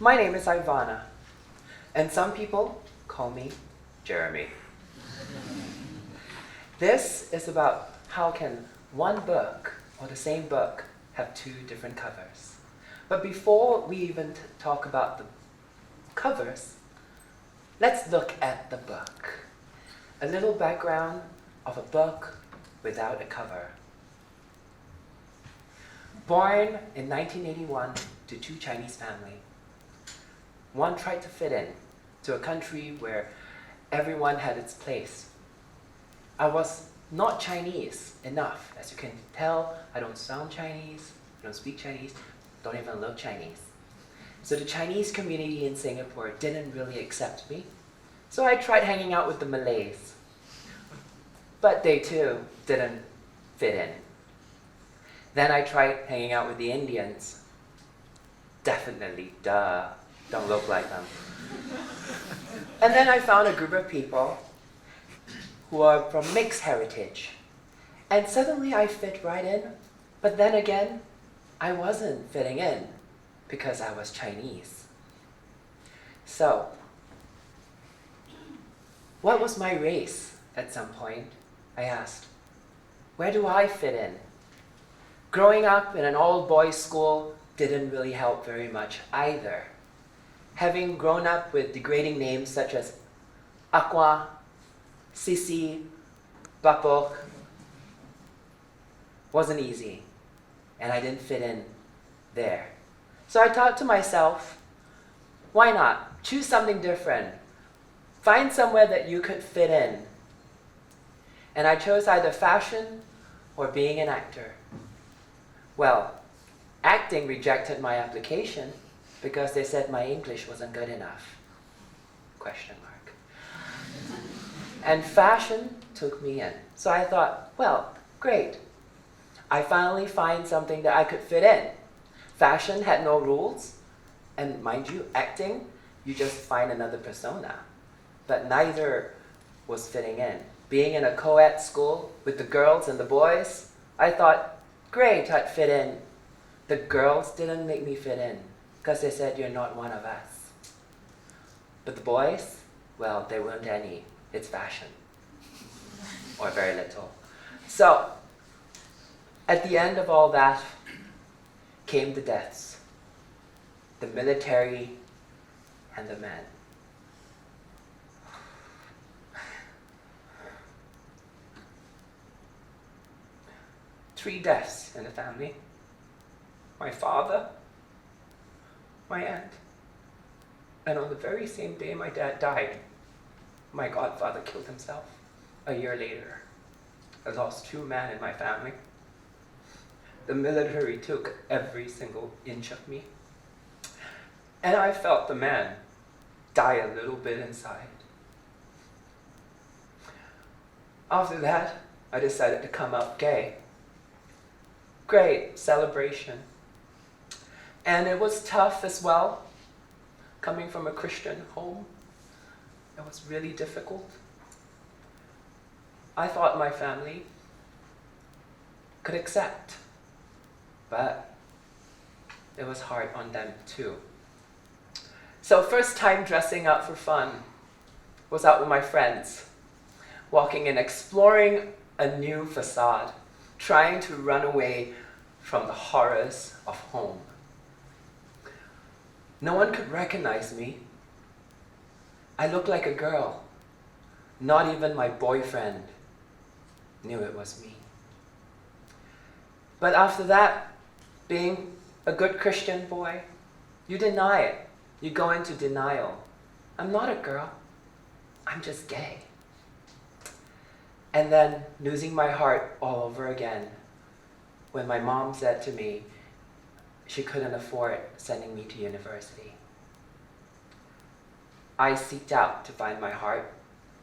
My name is Ivana, and some people call me Jeremy. This is about how can one book or the same book have two different covers. But before we even talk about the covers, let's look at the book. A little background of a book without a cover. Born in 1981 to two Chinese families. One tried to fit in to a country where everyone had its place. I was not Chinese enough. As you can tell, I don't sound Chinese, I don't speak Chinese, don't even look Chinese. So the Chinese community in Singapore didn't really accept me. So I tried hanging out with the Malays. But they too didn't fit in. Then I tried hanging out with the Indians. Definitely, don't look like them. And then I found a group of people who are from mixed heritage. And suddenly I fit right in, but then again, I wasn't fitting in because I was Chinese. So, what was my race at some point? I asked. Where do I fit in? Growing up in an all-boys school didn't really help very much either. Having grown up with degrading names such as Aqua, Sissy, Bapok, wasn't easy, and I didn't fit in there. So I thought to myself, why not? Choose something different. Find somewhere that you could fit in. And I chose either fashion or being an actor. Well, acting rejected my application because they said my English wasn't good enough. Question mark. And fashion took me in. So I thought, well, great. I finally find something that I could fit in. Fashion had no rules. And mind you, acting, you just find another persona. But neither was fitting in. Being in a co-ed school with the girls and the boys, I thought, great, I'd fit in. The girls didn't make me fit in because they said you're not one of us. But the boys, well, there weren't any. It's fashion. Or very little. So, at the end of all that came the deaths. The military and the men. Three deaths in the family. My father, my aunt, and on the very same day my dad died, my godfather killed himself. A year later, I lost two men in my family. The military took every single inch of me, and I felt the man die a little bit inside. After that, I decided to come out gay. Great celebration. And it was tough as well, coming from a Christian home. It was really difficult. I thought my family could accept, but it was hard on them too. So first time dressing up for fun was out with my friends, walking and exploring a new facade, trying to run away from the horrors of home. No one could recognize me. I looked like a girl. Not even my boyfriend knew it was me. But after that, being a good Christian boy, you deny it. You go into denial. I'm not a girl. I'm just gay. And then losing my heart all over again when my mom said to me she couldn't afford sending me to university. I seeked out to find my heart.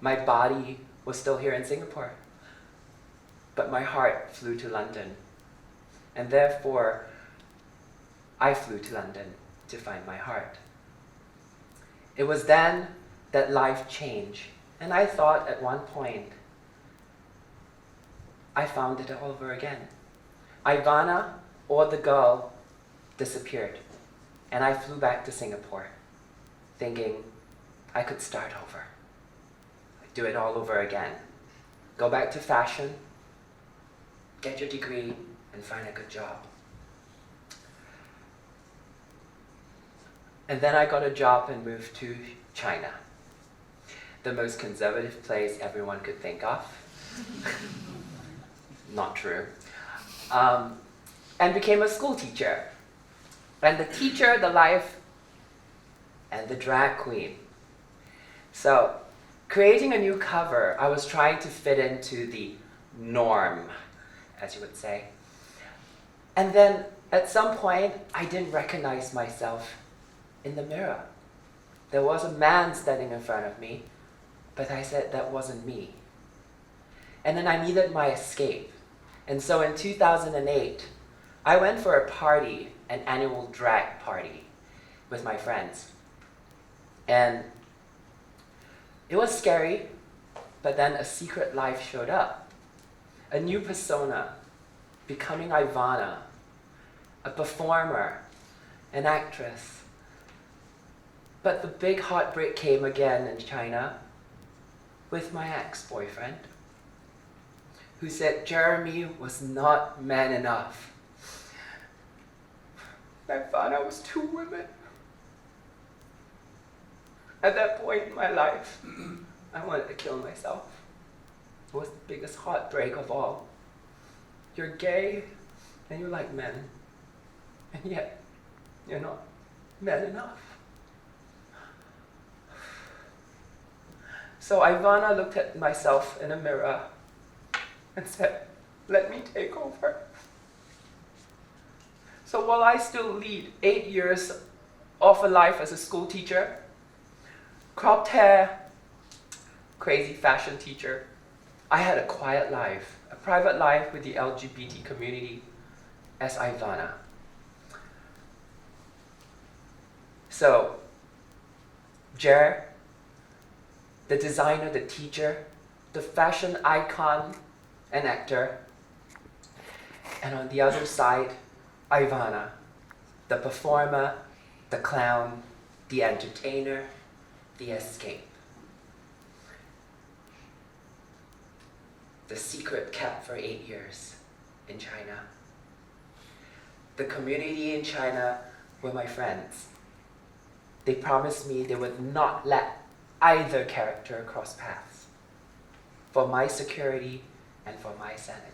My body was still here in Singapore, but my heart flew to London. And therefore, I flew to London to find my heart. It was then that life changed, and I thought at one point, I found it all over again. Ivana, or the girl, disappeared. And I flew back to Singapore, thinking I could start over. Do it all over again. Go back to fashion, get your degree, and find a good job. And then I got a job and moved to China, the most conservative place everyone could think of. Not true. And became a school teacher. And the teacher, the life, and the drag queen. So, creating a new cover, I was trying to fit into the norm, as you would say. And then, at some point, I didn't recognize myself in the mirror. There was a man standing in front of me, but I said that wasn't me. And then I needed my escape. And so in 2008, I went for a party, an annual drag party, with my friends. And it was scary, but then a secret life showed up. A new persona, becoming Ivana, a performer, an actress. But the big heartbreak came again in China with my ex-boyfriend, who said Jeremy was not man enough. I found I was two women. At that point in my life, I wanted to kill myself. It was the biggest heartbreak of all. You're gay and you like men, and yet you're not man enough. So Ivana looked at myself in a mirror and said, let me take over. So while I still lead 8 years of a life as a school teacher, cropped hair, crazy fashion teacher, I had a quiet life, a private life with the LGBT community as Ivana. So, Jaire, the designer, the teacher, the fashion icon and actor, and on the other side, Ivana, the performer, the clown, the entertainer, the escape. The secret kept for 8 years in China. The community in China were my friends. They promised me they would not let either character cross paths, for my security and for my sanity.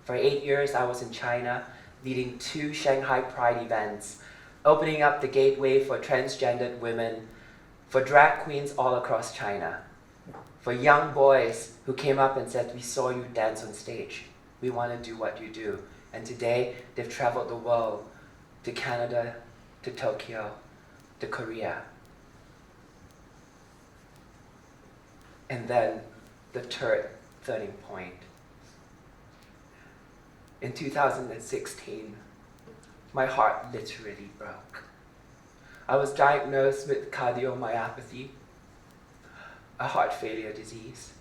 For 8 years I was in China, leading 2 ShanghaiPride events, opening up the gateway for transgendered women, for drag queens all across China, for young boys who came up and said, we saw you dance on stage. We want to do what you do. And today, they've traveled the world, to Canada, to Tokyo, to Korea. And then the third turning point. In 2016, my heart literally broke. I was diagnosed with cardiomyopathy, a heart failure disease.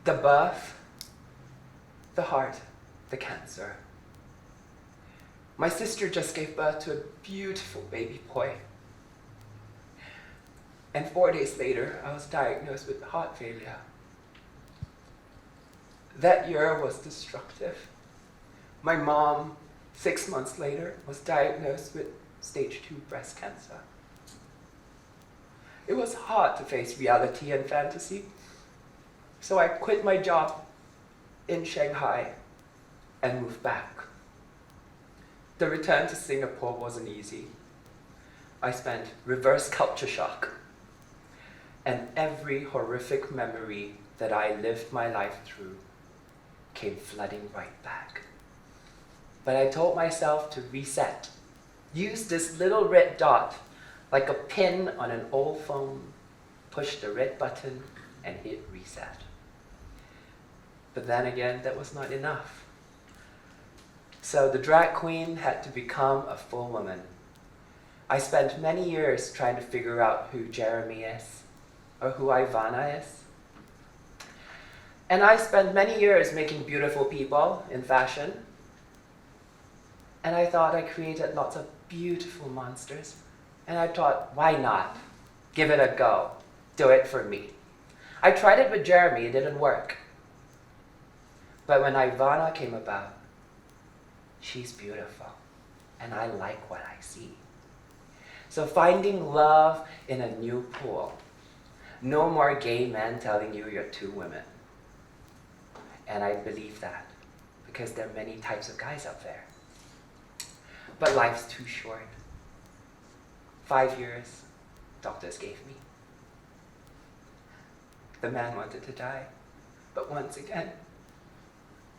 The birth, the heart, the cancer. My sister just gave birth to a beautiful baby boy. And 4 days later, I was diagnosed with heart failure. That year was destructive. My mom, 6 months later, was diagnosed with stage 2 breast cancer. It was hard to face reality and fantasy, so I quit my job in Shanghai and moved back. The return to Singapore wasn't easy. I spent reverse culture shock, and every horrific memory that I lived my life through came flooding right back. But I told myself to reset. Use this little red dot like a pin on an old phone. Push the red button and hit reset. But then again, that was not enough. So the drag queen had to become a full woman. I spent many years trying to figure out who Jeremy is, or who Ivana is. And I spent many years making beautiful people in fashion. And I thought I created lots of beautiful monsters. And I thought, why not? Give it a go. Do it for me. I tried it with Jeremy, it didn't work. But when Ivana came about, she's beautiful. And I like what I see. So finding love in a new pool. No more gay men telling you you're two women. And I believe that because there are many types of guys out there. But life's too short. 5 years, doctors gave me. The man wanted to die, but once again,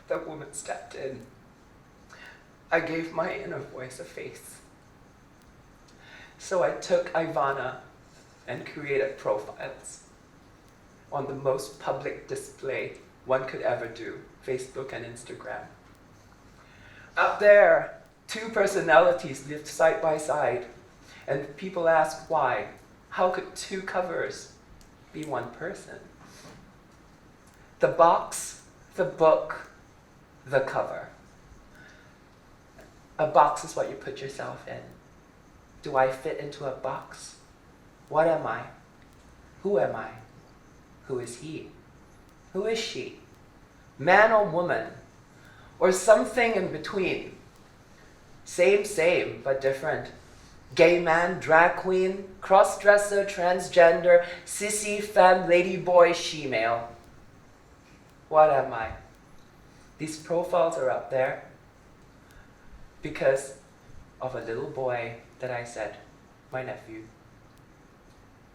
the woman stepped in. I gave my inner voice a face. So I took Ivana and created profiles on the most public display one could ever do, Facebook and Instagram. Up there, two personalities lived side by side, and people ask why. How could two covers be one person? The box, the book, the cover. A box is what you put yourself in. Do I fit into a box? What am I? Who am I? Who is he? Who is she? Man or woman? Or something in between? Same, but different. Gay man, drag queen, cross-dresser, transgender, sissy, femme, lady boy, she-male. What am I? These profiles are up there because of a little boy that I said, my nephew,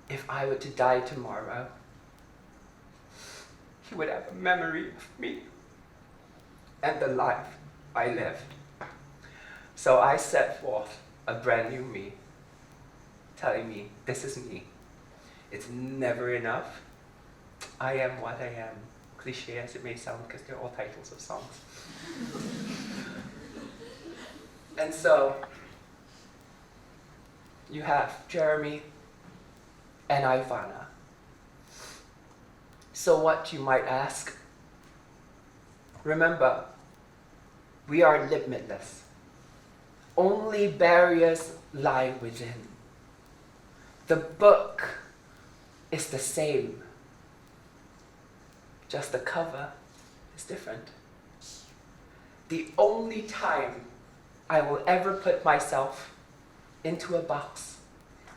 if I were to die tomorrow, he would have a memory of me and the life I lived. So I set forth a brand new me, telling me, this is me. It's never enough. I am what I am. Cliche as it may sound, because they're all titles of songs. And so, you have Jeremy and Ivana. So what, you might ask? Remember, we are limitless. Only barriers lie within. The book is the same. Just the cover is different. The only time I will ever put myself into a box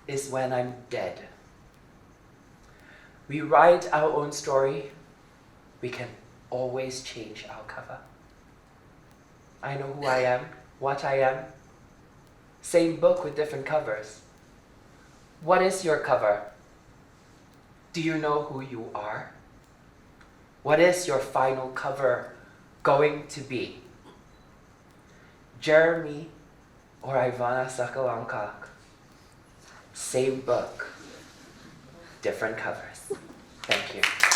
is when I'm dead. We write our own story. We can always change our cover. I know who I am, what I am. Same book with different covers. What is your cover? Do you know who you are? What is your final cover going to be? Jeremy or Ivanna Sucalongkok? Same book, different covers. Thank you.